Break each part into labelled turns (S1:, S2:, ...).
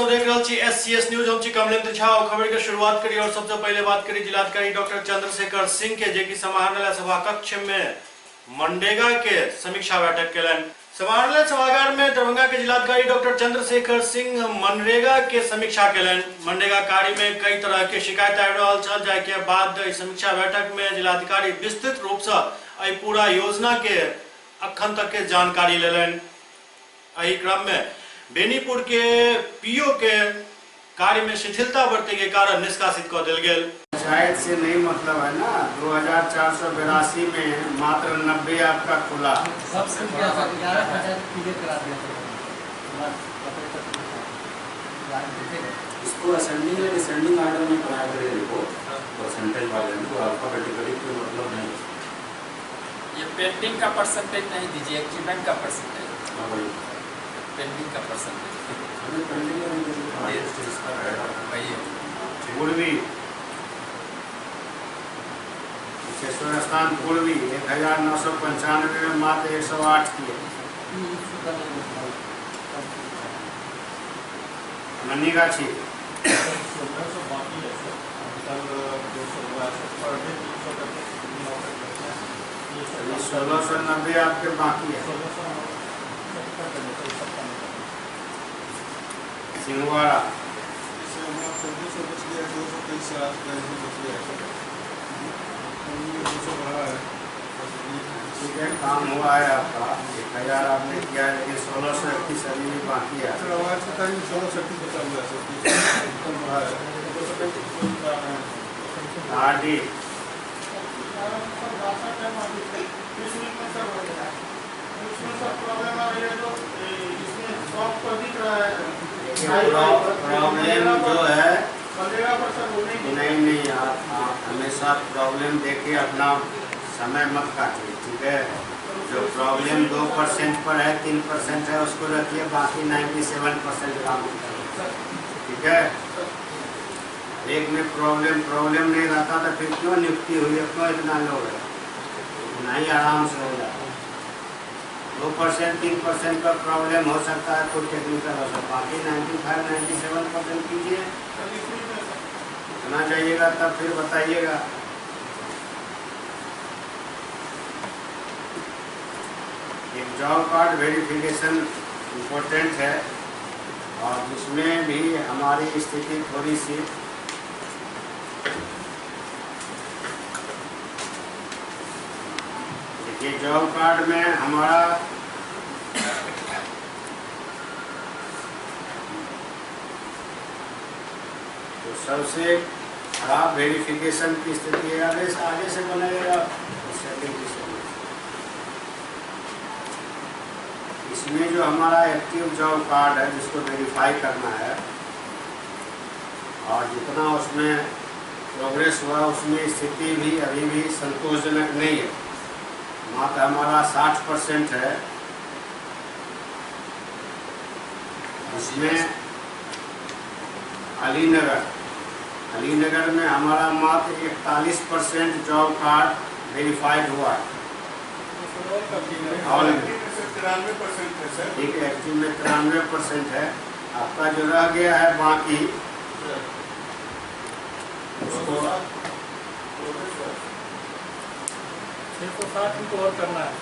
S1: देख रहे छी SCS न्यूज। हम छी कमलेंद्र झा। खबर के शुरुआत करी और सबसे पहले बात करी जिलाधिकारी डॉक्टर चंद्रशेखर सिंह के, जे कि समाहरणालय सभा कक्ष में मनरेगा के समीक्षा बैठक केलन। समाहरणालय सभागार में दरभंगा के जिलाधिकारी डॉक्टर चंद्रशेखर सिंह मनरेगा के समीक्षा केलन। मनरेगा कार्य में कई तरह के शिकायत आबि रहल छल, जाय के बाद समीक्षा बैठक में जिलाधिकारी विस्तृत रूप से पूरा योजना के अखन तक के जानकारी लेलन। एही क्रम में बेनीपुर के पीओ के कार्य में शिथिलता बरते के कारण निष्कासित कर दिल गेल।
S2: पंचायत से नहीं मतलब है ना। 2482 में मात्र 90 आपका खुला।
S3: सबसे क्या 11 पंचायत क्लियर करा दिया।
S4: इसको असेंडिंग या डिसेंडिंग ऑर्डर में बनाया करें रिपोर्ट परसेंटेज वाले में, तो अल्फाबेटिकली कोई मतलब नहीं।
S3: ये पेंडिंग का परसेंटेज नहीं दीजिए, एक्टिवेंट का परसेंटेज।
S4: हाँ भाई,
S3: पेंडिंग का परसेंटेज
S4: हमें पेंडिंग का नहीं इसका रहेगा
S3: वही
S2: पूर्वी कुशेश्वर स्थान पूर्वी 1995 में मात्र 108 किए। मनीगाछी 1690 आपके बाकी है। सिंहवाड़ा ठीक है, काम हुआ है आपका। 1000 आपने किया है, लेकिन 1631 अभी भी बाकी है। आरडी प्रॉब्लम जो है नहीं आप हमेशा प्रॉब्लम देखिए, अपना समय मत काटिए, ठीक है। जो प्रॉब्लम 2% पर है, 3% है, उसको रखिए, बाकी 97% काम करिए, ठीक है। एक में प्रॉब्लम नहीं रहता तो फिर क्यों नियुक्ति हुई है, क्यों इतना लोग है, नहीं आराम से हो जाता। 2% 3% का प्रॉब्लम हो सकता है, कुछ टेक्निकल हो सकता है, बाकी 95-97% कीजिए। इतना चाहिएगा तब फिर बताइएगा। एक जॉब कार्ड वेरिफिकेशन इम्पोर्टेंट है, और इसमें भी हमारी स्थिति थोड़ी सी देखिए। जॉब कार्ड में हमारा तो सबसे खराब वेरिफिकेशन की स्थिति है। आगे से बनाएगा इसमें जो हमारा एक्टिव जॉब कार्ड है, जिसको वेरीफाई करना है, और जितना उसमें प्रोग्रेस हुआ, उसमें स्थिति भी अभी भी संतोषजनक नहीं है। मात्र हमारा 60% है। इसमें अलीनगर में हमारा मात्र 41% जॉब कार्ड वेरीफाइड हुआ है। ठीक है, एक्टिव में 93% है। आपका जो रह गया है बाकी उसको
S3: 660 और करना है।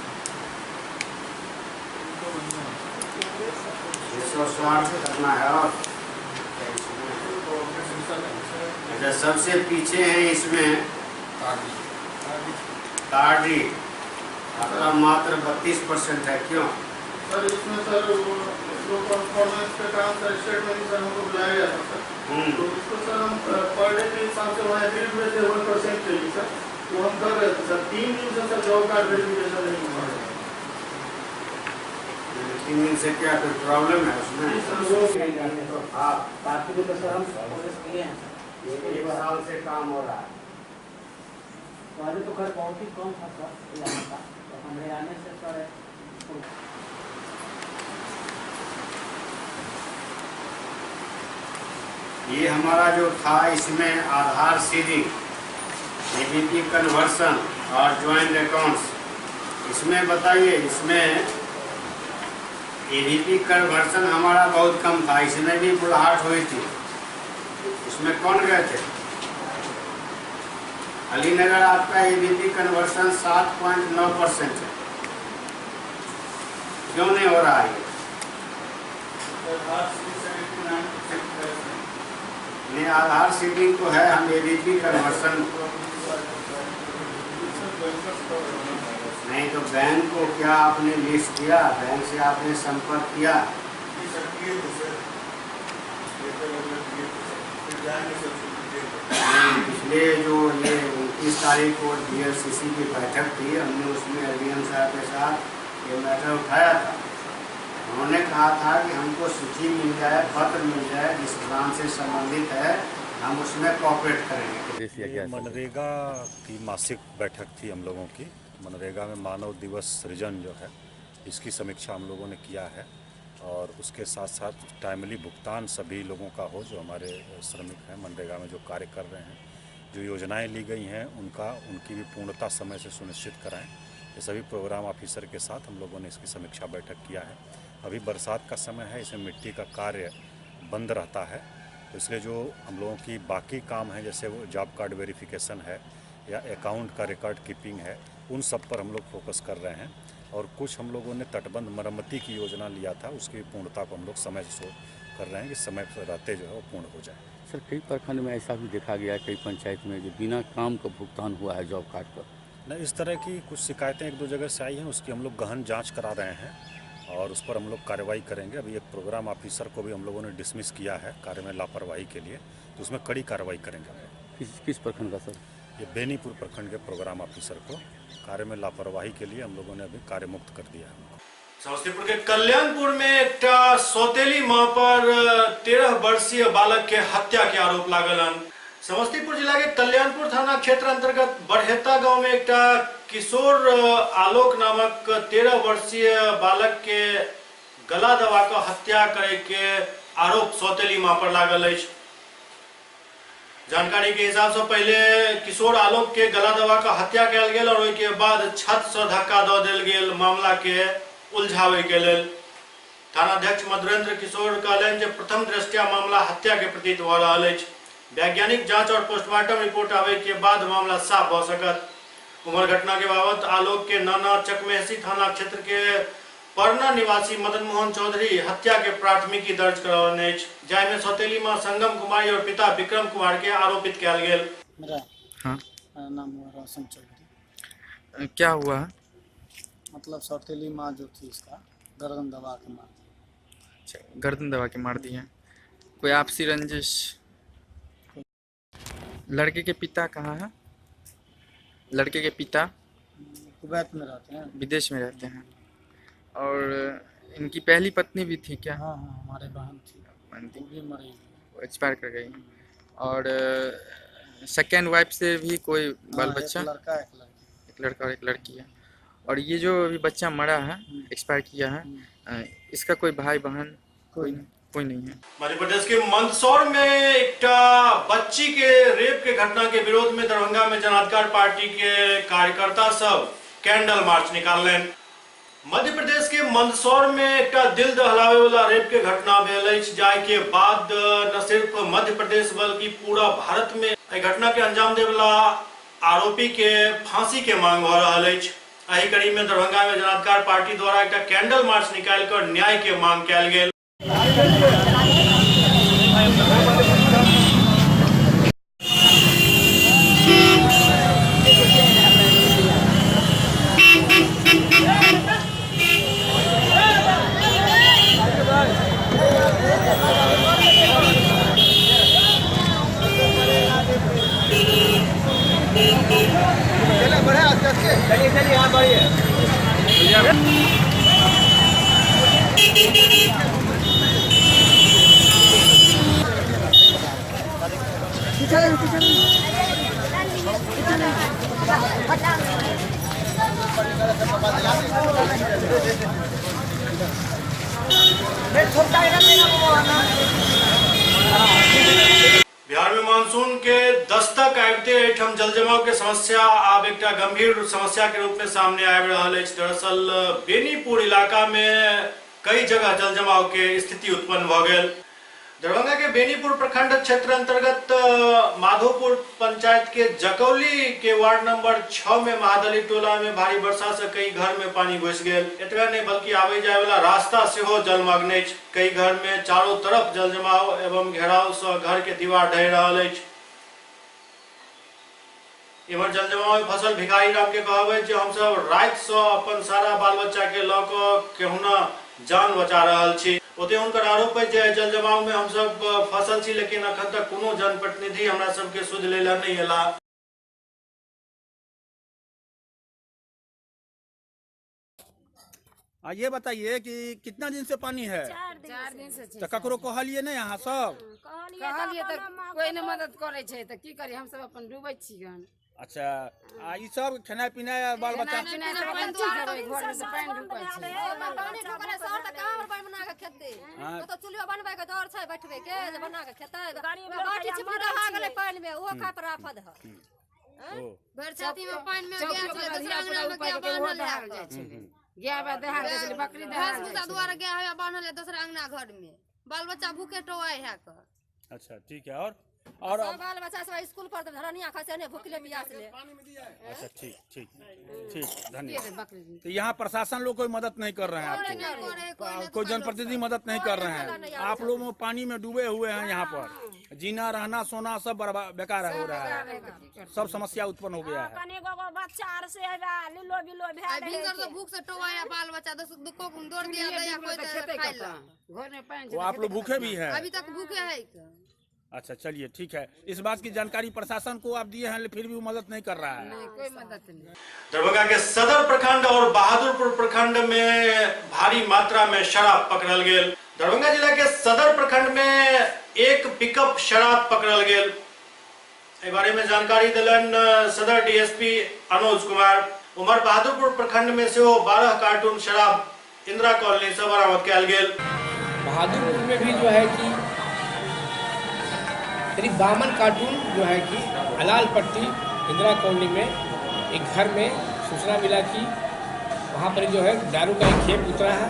S2: 160 करना है। और अच्छा, सबसे पीछे है इसमें ताड़ी, आपका मात्र 32% है। क्यों
S5: सर? इसमें सर वो परफॉर्मेंस के काम सर स्टेटमेंट सर हमको बुलाया गया था सर, तो इसको सर हम पर डे के हिसाब से वहाँ एग्रीड में से 1% चाहिए सर, तो हम कर रहे थे सर। 3 दिन से सर जॉब कार्ड वेरिफिकेशन नहीं हुआ है।
S2: 3 दिन से क्या कोई प्रॉब्लम है उसमें?
S5: सर
S2: आप
S3: बाकी तो सर हम प्रोसेस किए हैं सर।
S2: 1 साल से काम हो रहा है।
S3: पहले तो खैर बहुत ही कम था सर यहाँ का, तो हमारे आने से सर
S2: ये हमारा जो था, इसमें आधार सीडिंग, एबीपी कन्वर्सन और ज्वाइंट अकाउंट्स, इसमें बताइए, इसमें एबीपी कन्वर्सन हमारा बहुत कम था, इसमें भी बुलाहट हुई थी। उसमें कौन गए थे? अलीनगर आपका एबीपी कन्वर्सन 7.9% है। क्यों नहीं हो रहा है? नहीं, आधार सीडिंग तो है, हम एबीपी कन्वर्सन नहीं। तो बैंक को क्या आपने लिस्ट किया? बैंक से आपने संपर्क किया? पिछले जो ये 29 तारीख को डीएलसीसी की बैठक थी, हमने उसमें एलडीएम साहब के साथ ये मैटर उठाया था। उन्होंने कहा था कि हमको सूची मिल जाए, पत्र मिल जाए जिस प्लान से संबंधित है, हम उसमें कोऑपरेट करेंगे।
S6: मनरेगा की मासिक बैठक थी हम लोगों की। मनरेगा में मानव दिवस सृजन जो है, इसकी समीक्षा हम लोगों ने किया है और उसके साथ साथ टाइमली भुगतान सभी लोगों का हो जो हमारे श्रमिक हैं मनरेगा में जो कार्य कर रहे हैं, जो योजनाएं ली गई हैं उनकी भी पूर्णता समय से सुनिश्चित कराएं। ये सभी प्रोग्राम ऑफिसर के साथ हम लोगों ने इसकी समीक्षा बैठक किया है। अभी बरसात का समय है, इसमें मिट्टी का कार्य बंद रहता है, तो इसलिए जो हम लोगों की बाकी काम है जैसे वो जॉब कार्ड वेरिफिकेशन है या अकाउंट का रिकॉर्ड कीपिंग है, उन सब पर हम लोग फोकस कर रहे हैं। और कुछ हम लोगों ने तटबंध मरम्मती की योजना लिया था, उसकी पूर्णता को हम लोग समय से कर रहे हैं कि समय पर रहते जो है वो पूर्ण हो जाए।
S7: सर, कई प्रखंड में ऐसा भी देखा गया है, कई पंचायत में जो बिना काम का भुगतान हुआ है जॉब कार्ड पर।
S6: नहीं, इस तरह की कुछ शिकायतें एक दो जगह से आई हैं, उसकी हम लोग गहन जाँच करा रहे हैं और उस पर हम लोग कार्रवाई करेंगे। अभी एक प्रोग्राम ऑफिसर को भी हम लोगों ने डिसमिस किया है कार्य में लापरवाही के लिए, तो उसमें कड़ी कार्रवाई करेंगे।
S7: किस प्रखंड का सर?
S6: ये बेनीपुर प्रखंड के प्रोग्राम ऑफिसर को कार्य में लापरवाही के लिए हम लोगों ने अभी कार्य मुक्त कर दिया है।
S1: समस्तीपुर के कल्याणपुर में एक सौतेली मां पर 13 वर्षीय बालक के हत्या के आरोप लागलन। समस्तीपुर जिला के कल्याणपुर थाना क्षेत्र अंतर्गत बरहेता गांव में एक किशोर आलोक नामक 13 वर्षीय बालक के गला दबा कर हत्या करे के आरोप सौतेली मां पर लागल है। जानकारी के हिसाब से पहले किशोर आलोक के गला दबा कर हत्या कल गेल और के बाद छत से धक्का दे देल गेल। मामला के उलझावे के लेल थानाध्यक्ष मधुरेंद्र किशोर कहलन जे प्रथम दृष्टया मामला हत्या के प्रतीत हो रहा है। वैज्ञानिक जांच और पोस्टमार्टम रिपोर्ट आवे के बाद मामला साफ हो सकत। उमर घटना के बाबत आलोक के नाना चकमेहसी थाना क्षेत्र के परना निवासी मदन मोहन चौधरी हत्या के प्राथमिकी दर्ज करौने, जाय में सौतेली मां संगम कुमारी और पिता विक्रम कुमार के आरोपित किया गेल।
S3: मेरा
S8: हाँ,
S3: नाम हुआ रोशन चौधरी।
S8: क्या हुआ?
S3: मतलब सौतेली माँ जो थी इसका गर्दन दबा के मार दी।
S8: अच्छा, गर्दन दबा के मार दी है। कोई आपसी रंजिश? लड़के के पिता कहाँ है? लड़के के पिता
S3: कुवैत में रहते हैं।
S8: विदेश में रहते हैं। और इनकी पहली पत्नी भी थी क्या?
S3: हाँ हाँ, हमारे बहन थी, वो भी मरी,
S8: एक्सपायर कर गई। और सेकेंड वाइफ से भी कोई बाल बच्चा?
S3: एक लड़का एक लड़की।
S8: एक लड़का और एक लड़की है। और ये जो अभी बच्चा मरा है, एक्सपायर किया है, इसका कोई भाई बहन? कोई नहीं है।
S1: मध्य प्रदेश के मंदसौर में एक बच्ची के रेप के घटना के विरोध में दरभंगा में जन अधिकार पार्टी के कार्यकर्ता सब कैंडल मार्च निकालने। मध्य प्रदेश के मंदसौर में एक दिल दहलावे वाला रेप के घटना भेल, जाय के बाद न सिर्फ मध्य प्रदेश बल्कि पूरा भारत में घटना के अंजाम दे वाला आरोपी के फांसी के मांग हो रहा है। एही कड़ी में दरभंगा में जन अधिकार पार्टी द्वारा एक कैंडल मार्च निकालकर न्याय के मांग कल गेल।
S3: चलिए यहाँ बढ़िए।
S1: बिहार में मानसून के दस्तक आबते एठम जल जमाव के समस्या आब एक गंभीर समस्या के रूप में सामने आ रहा है। दरअसल बेनीपुर इलाका में कई जगह जल जमाव के स्थिति उत्पन्न भ गेल। दरभंगा के बेनीपुर प्रखंड क्षेत्र अंतर्गत माधोपुर पंचायत के जकौली के वार्ड नंबर 6 में महादली टोला में भारी वर्षा से कई घर में पानी घुस गेल। एतबे नहीं बल्कि आवे जाय वाला रास्ता सेहो जलमग्न अछि। कई घर में चारों तरफ जल जमाव एवं घेराव से घर के दीवार ढहि रहल अछि। इमहर जल जमाव में फसल भिखारी राम के कहबै जे हम सब रात से अपन सारा बाल बच्चा के ल क केहुना जान बचा रहल छी। ओते हुनकर आरोप है जे जल जमाव में हम सब फसल छी, लेकिन अखन तक कोनो जनप्रतिनिधि हमरा सबके सुध लेला नहीं एला।
S9: ये बताइए कि कितना दिन से पानी है?
S10: 4 दिन से।
S9: तो ककरो कहलिए नहीं यहाँ सब?
S10: कहलिए तो कोई ने मदद करे छे, तो की करी, हम सब अपन डूबै छी गन।
S9: अच्छा, ई सब खाना पीना बाल बच्चा
S10: घर में से पानी ढुकै छे।
S11: पानी ढुकले शहर तक कहां पर बना के खेते? तो चुल्हा बनबै के दौर छै, बैठबे के जे बना के खेते। बाटी छिपा रहा गेले पानी में, ओ का पर आफत है।
S10: भर छाती में पानी में गया छे, दूसरा अंगना में के बांधल जाय छे। गया बा दहा दे छे, बकरी दहा
S11: घास दुआर गया है बांधल दूसरा अंगना घर में, बाल बच्चा भूखे टोआय है का।
S9: अच्छा ठीक है। और
S11: बाल बच्चा सब स्कूल पर धरनिया खसे ने भूखले प्यास ले।
S9: अच्छा ठीक धन्यवाद। तो यहाँ प्रशासन लोग कोई मदद नहीं कर रहे हैं आपको? कोई जनप्रतिनिधि मदद नहीं कर रहे हैं? आप लोग पानी में डूबे हुए हैं, यहाँ पर जीना रहना सोना सब बेकार हो रहा है, सब समस्या उत्पन्न हो गया है।
S11: भूख से टोआया बाल बच्चा दौड़ दिया।
S9: वो आप लोग भूखे भी है?
S11: अभी तक भूखे है।
S9: अच्छा चलिए ठीक है। इस बात की जानकारी प्रशासन को आप दिए हैं, फिर भी वो मदद नहीं कर रहा है।
S10: नहीं, कोई मदद नहीं।
S1: दरभंगा के सदर प्रखंड और बहादुरपुर प्रखंड में भारी मात्रा में शराब पकड़ल गेल। दरभंगा जिला के सदर प्रखंड में एक पिकअप शराब पकड़ल गेल। इस बारे में जानकारी दिलन सदर डीएसपी अनुज कुमार। उमर बहादुरपुर प्रखंड में से 12 कार्टून शराब इंदिरा कॉलोनी से बरामद किया गेल।
S12: बहादुरपुर में भी जो है कि करीब 52 कार्टून जो है कि हलाल पट्टी इंदिरा कॉलोनी में एक घर में सूचना मिला कि वहाँ पर जो है दारू का एक खेप उतरा है।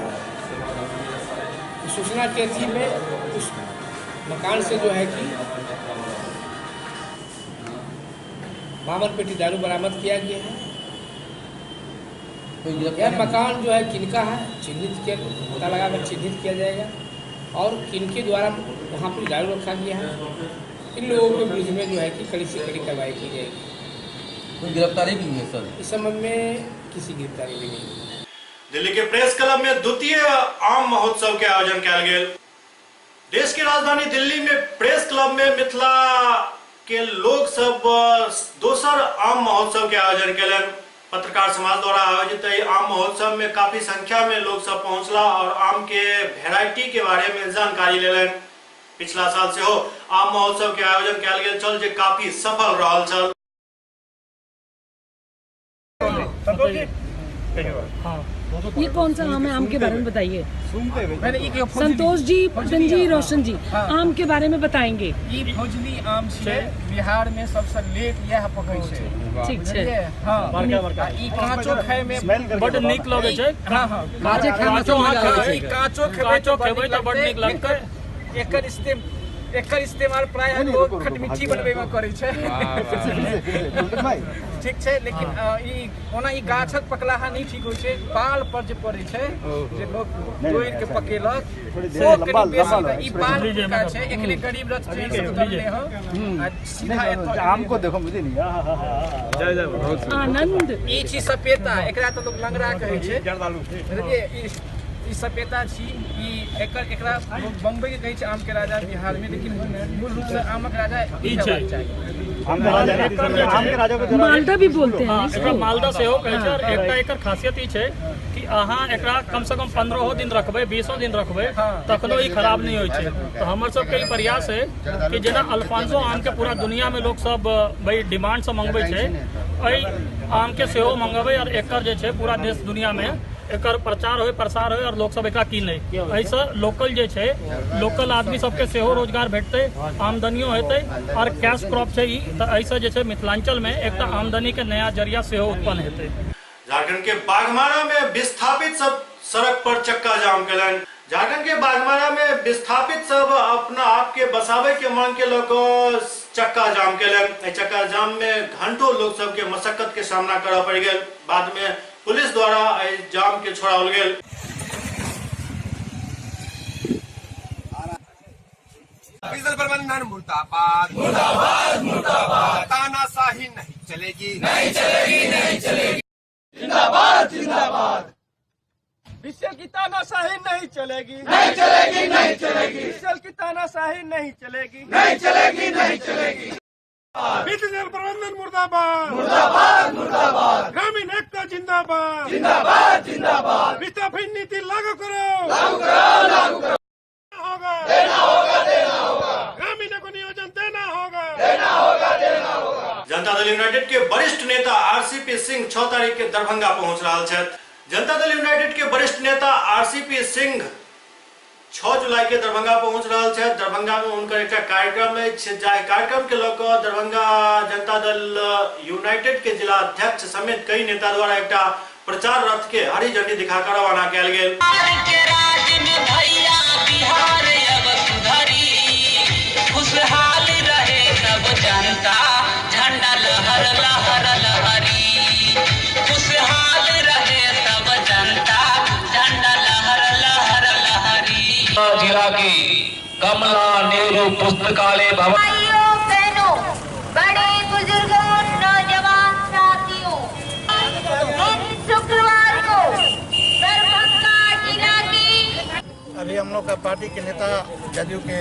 S12: उस सूचना के थी में उस मकान से जो है कि 52 पेटी दारू बरामद किया गया है। यह मकान जो है किनका है चिन्हित किया, पता लगाकर चिन्हित किया जाएगा और किनके द्वारा वहाँ पर दारू रखा गया है। इन लोगों के विरुद्ध में जो है कि कड़ी से कड़ी कार्रवाई की जाएगी।
S13: कोई गिरफ्तारी भी हुई है सर?
S12: इस संबंध में किसी गिरफ्तारी भी नहीं।
S1: दिल्ली के प्रेस क्लब में द्वितीय आम महोत्सव के आयोजन किया गेल। देश की राजधानी दिल्ली में प्रेस क्लब में मिथिला के लोग सब दोसर आम महोत्सव के आयोजन केलन। पत्रकार समाज द्वारा आयोजित आम महोत्सव में काफी संख्या में लोग सब पहुंचला और आम के वेराइटी के बारे में जानकारी लेलन। पिछला साल से हो आम महोत्सव के आयोजन किया गेल छल जे काफी सफल रहल छल।
S14: ये कौन सा आम है? आम के बारे में बताइए। संतोष जी, पतन जी, रोशन जी, आम के बारे में बताएंगे।
S15: ई फौजली आम छे, बिहार में सबसे लेट यह पकै छे।
S14: ठीक छे।
S15: हां, ई कांचो खाय में बड नीक लागे छे। हां हां,
S14: कांचो खेबै
S15: तो बड नीक लगतै। एकर इस्तेमाल प्राय लोग खटमिठी बनबै में करै छै। ठीक छै, लेकिन ई ओना ई गाछक पकलाहा नहीं ठीक होय छै। बाल पर जे पड़ै छै, जे लोग तोड़ के पकेलक, ओ कनी बेसी ई बाल का छै। एकरे गरीब रथ ट्रेन से उतरले हो आ सीधा एत
S16: आम को देखो मुझे नहीं। जय जय बहुत
S14: आनंद।
S15: ई छी सपेता, एकरा तो लोग लंगड़ा कहै छै। बुझलिए, ई सपेता छी। ई एकरा बम्बई के कहै छै आम के राजा बिहार में, लेकिन मूल रूप से आमक राजा ई छै।
S14: मालदा भी बोलते हैं
S17: एकरा मालदा से हो कहै छै। और एकटा एकर खासियत ई छै कि अहाँ एकरा कम से कम 15 दिन रखबै, 20 दिन रखबै, तखनो ई खराब नहीं होय छै। तो हमर सब के ई प्रयास है कि जेना अल्फांसो आम के पूरा दुनिया में लोग सब भाई डिमांड से मंगबै छै, एहि आम के सेहो मंगबै और एकर जे छै पूरा देश दुनिया में एकर प्रचार होय, प्रसार होय और लोग सब एकरा कीने। ऐसे लोकल जे छै, लोकल आदमी सबके सेहो रोजगार भेटतै, आमदनियो हेतै और कैश क्रॉप छै ई। तो ऐसे जे छै मिथिलांचल में एक आमदनी के नया जरिया सेहो उत्पन्न हेतै।
S1: झारखंड के बाघमारा में विस्थापित सड़क पर चक्का जाम कलन। झारखंड के बागमारा में विस्थापित सब अपना आप के बसावे के मांग के लोग चक्का जाम कलन। चक्का जाम में घंटों लोग सब के मशक्कत के सामना करना पड़ गया। बाद में पुलिस द्वारा जाम के छोड़ाओल गया।
S13: डीजल प्रबंधन मुर्दाबाद मुर्दाबाद मुर्दाबाद। तानाशाही नहीं चलेगी नहीं चलेगी नहीं चलेगी। जिंदाबाद जिंदाबाद।
S5: डीजल की तानाशाही नहीं चलेगी
S13: नहीं चलेगी नहीं चलेगी।
S5: डीजल की तानाशाही नहीं चलेगी
S13: नहीं चलेगी नहीं चलेगी।
S5: डीजल प्रबंधन मुर्दाबाद
S13: मुर्दाबाद मुर्दाबाद।
S5: ग्रामीण एकता जिंदाबाद
S13: जिंदाबाद जिंदाबाद।
S5: विस्थापित नीति लागू करो
S13: लागू करो लागू करो। देना होगा देना होगा।
S5: ग्रामीणों को नियोजन देना होगा
S13: देना होगा देना होगा।
S1: जनता दल यूनाइटेड के वरिष्ठ नेता आरसीपी सिंह 6 तारीख के दरभंगा पहुंच रहा है। जनता दल यूनाइटेड के वरिष्ठ नेता आरसीपी सिंह 6 जुलाई के दरभंगा पहुंच रहा है। दरभंगा में उनका एक कार्यक्रम है। कार्यक्रम के लोग दरभंगा जनता दल यूनाइटेड के जिला अध्यक्ष समेत कई नेता द्वारा एक प्रचार रथ के हरी झंडी दिखाकर रवाना किया गया।
S18: खुशहाल रहे सब जनता झंडा लहर लहर लहरी। खुशहाल रहे सब जनता झंडा लहर लहर लहरी।
S19: जिला की कमला नेहरू पुस्तकालय भवन।
S18: भाइयों बहनों बड़े बुजुर्गों नौजवान साथियों, शुक्रवार को दरभंगा जिला की
S20: अभी हम लोग का पार्टी के नेता जदयू के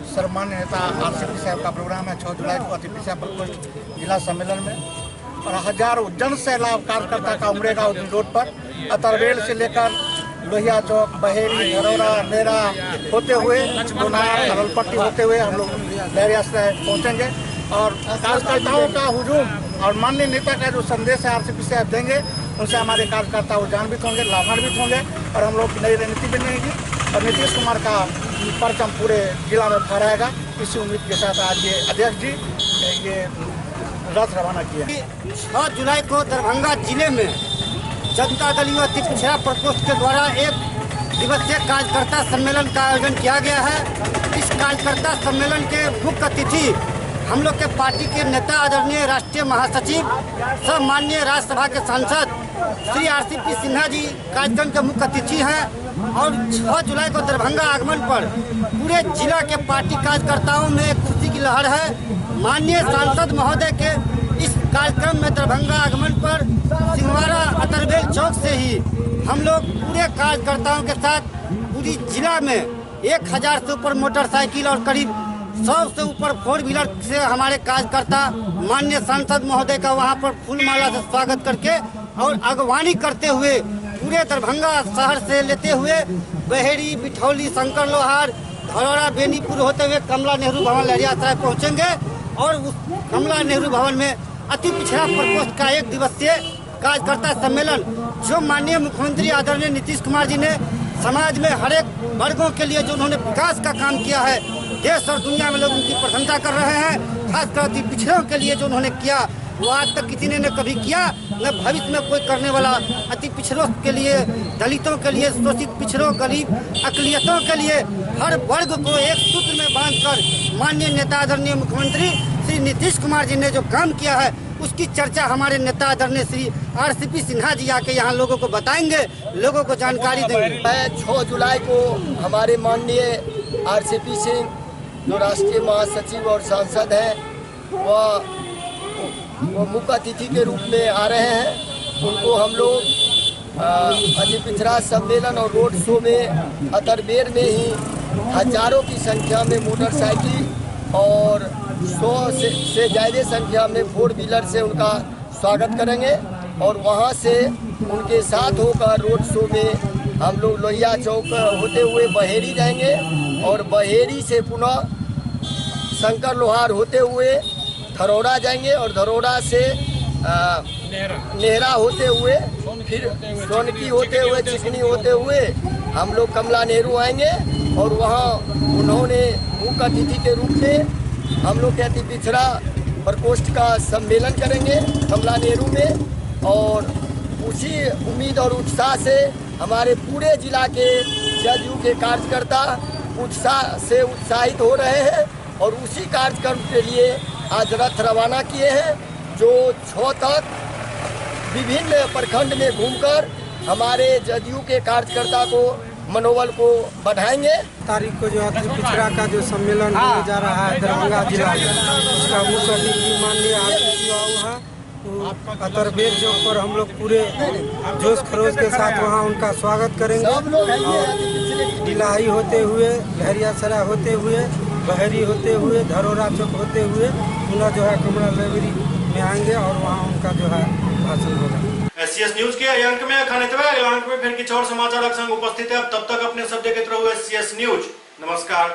S20: सम्मान्य नेता आरसीपी साहब का प्रोग्राम है 6 जुलाई को अतिपिछड़ा प्रकोष्ठ जिला सम्मेलन में, और हजारों जन सैलाब कार्यकर्ता का उमड़ेगा उस रोड पर। अतरवेल से लेकर लोहिया चौक, बहेरी, धरौरा, नेरा होते हुए दोनार, हरलपट्टी होते हुए हम लोग लहरिया से पहुँचेंगे। और कार्यकर्ताओं का हुजूम और माननीय नेता का जो संदेश है आरसीपी साहब देंगे, उनसे हमारे कार्यकर्ता उजान्वित होंगे, लाभान्वित होंगे और हम लोग की नई रणनीति बनेगी और नीतीश कुमार का परचम पूरे जिला में फहराएगा। इसी उम्मीद के साथ आज ये अध्यक्ष जी ये रथ रवाना किया।
S21: 6 जुलाई को दरभंगा जिले में जनता दल अति पिछड़ा प्रकोष्ठ के द्वारा एक दिवसीय कार्यकर्ता सम्मेलन का आयोजन किया गया है। इस कार्यकर्ता सम्मेलन के मुख्य अतिथि हम लोग के पार्टी के नेता आदरणीय राष्ट्रीय महासचिव सह माननीय राज्यसभा के सांसद श्री आरसीपी सिन्हा जी कार्यक्रम के मुख्य अतिथि हैं। और 6 जुलाई को दरभंगा आगमन पर पूरे जिला के पार्टी कार्यकर्ताओं में खुशी की लहर है। माननीय सांसद महोदय के इस कार्यक्रम में दरभंगा आगमन पर सिंहवाड़ा अतरवेल चौक से ही हम लोग पूरे कार्यकर्ताओं के साथ पूरी जिला में 1000 से ऊपर मोटरसाइकिल और करीब 100 से ऊपर 4 व्हीलर से हमारे कार्यकर्ता माननीय सांसद महोदय का वहां पर फूल माला से स्वागत करके और अगवानी करते हुए पूरे दरभंगा शहर से लेते हुए बहेरी, बिठौली, शंकर लोहार, धरौरा, बेनीपुर होते हुए कमला नेहरू भवन लहरियासराय पहुंचेंगे। और उस कमला नेहरू भवन में अति पिछड़ा प्रकोष्ठ का एक दिवसीय कार्यकर्ता सम्मेलन जो माननीय मुख्यमंत्री आदरणीय नीतीश कुमार जी ने समाज में हर एक वर्गों के लिए जो उन्होंने विकास का काम किया है, देश और दुनिया में लोग उनकी प्रशंसा कर रहे हैं। खासकर अति पिछड़ों के लिए जो उन्होंने किया वो आज तक किसी ने न कभी किया न भविष्य में कोई करने वाला। अति पिछड़ों के लिए, दलितों के लिए, शोषित पिछड़ों, गरीब, अकलियतों के लिए हर वर्ग को एक सूत्र में बांधकर माननीय नेता आदरणीय मुख्यमंत्री श्री नीतीश कुमार जी ने जो काम किया है उसकी चर्चा हमारे नेता आदरणीय श्री आरसीपी सिन्हा जी आके यहाँ लोगों को बताएंगे, लोगों को जानकारी देंगे।
S22: 6 जुलाई को हमारे माननीय आरसीपी सिंह जो राष्ट्रीय महासचिव और सांसद हैं वो मुख्य अतिथि के रूप में आ रहे हैं। उनको हम लोग अति पिछड़ा सम्मेलन और रोड शो में अतरबेर में ही हजारों की संख्या में मोटरसाइकिल और 100 से ज़्यादा संख्या में 4 व्हीलर से उनका स्वागत करेंगे। और वहां से उनके साथ होकर रोड शो में हम लोग लोहिया चौक होते हुए बहेरी जाएंगे और बहेरी से पुनः शंकर लोहार होते हुए धरौरा जाएंगे और धरौरा से नेहरा होते हुए फिर सोनकी होते हुए चिकनी होते हुए हम लोग कमला नेहरू आएंगे। और वहाँ उन्होंने मुख्य अतिथि के रूप में हम लोग के अति पिछड़ा प्रकोष्ठ का सम्मेलन करेंगे कमला नेहरू में। और उसी उम्मीद और उत्साह से हमारे पूरे जिला के जदयू के कार्यकर्ता उत्साह से उत्साहित हो रहे हैं और उसी कार्यक्रम के लिए आज रथ रवाना किए हैं, जो 6 तक विभिन्न प्रखंड में घूमकर हमारे जदयू के कार्यकर्ता को मनोबल को बढ़ाएंगे।
S2: तारीख को जो है पिछड़ा का जो सम्मेलन होने जा रहा है दरभंगा जिला में, उसका मुख्य अतिथि माननीय है अतरबेर चौक पर हम लोग पूरे जोश खरोश के साथ वहाँ उनका स्वागत करेंगे और डिलाही होते हुए, लहरियासराय होते हुए, बहरी होते हुए, धरोरा चौक होते हुए पुनः जो है कमला लाइब्रेरी में आएंगे और वहाँ उनका जो है भाषण होगा।
S1: SCS न्यूज के अंक में अगले अंक में फिर कुछ और समाचार संग उपस्थित है। अब तब तक अपने सब जगह रहो SCS न्यूज। नमस्कार।